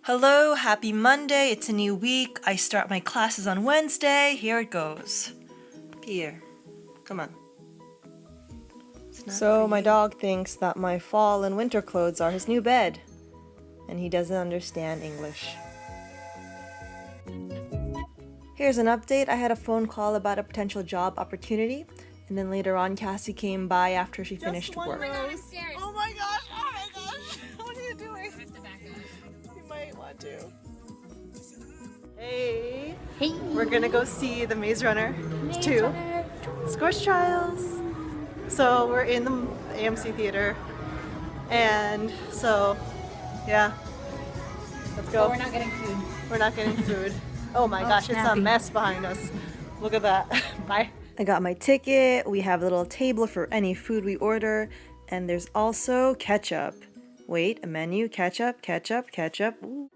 Hello, happy Monday, it's a new week. I start my classes on Wednesday. Here it goes. Pierre, come on. So my dog thinks that my fall and winter clothes are his new bed, and he doesn't understand English. Here's an update. I had a phone call about a potential job opportunity, and then later on Cassie came by after she finished work. Oh my gosh, oh my gosh. What are you doing? I have to back up. You might want to. Hey. Hey. We're gonna go see the Maze Runner 2 Scorch Trials. So we're in the AMC theater, and so yeah, let's go. But we're not getting food. We're not getting food. Oh my gosh, it's a mess behind us. Look at that. Bye. I got my ticket, we have a little table for any food we order, and there's also ketchup. Wait, a menu, ketchup, ketchup, ketchup. Ooh.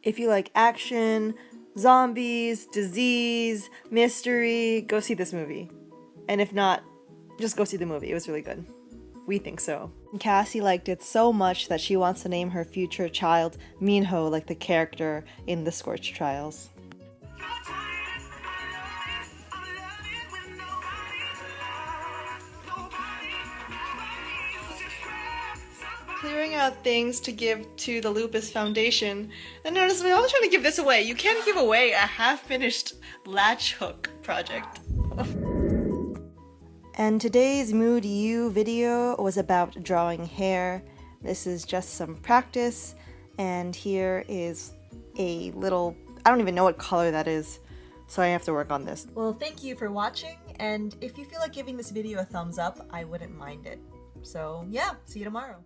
If you like action, zombies, disease, mystery, go see this movie. And if not, just go see the movie, it was really good. We think so. Cassie liked it so much that she wants to name her future child Minho, like the character in the Scorch Trials. Clearing out things to give to the Lupus Foundation. And notice we're all trying to give this away. You can't give away a half-finished latch hook project. And today's Mood You video was about drawing hair. This is just some practice, and here is a little, I don't even know what color that is, so I have to work on this. Well, thank you for watching, and if you feel like giving this video a thumbs up, I wouldn't mind it. So yeah, see you tomorrow.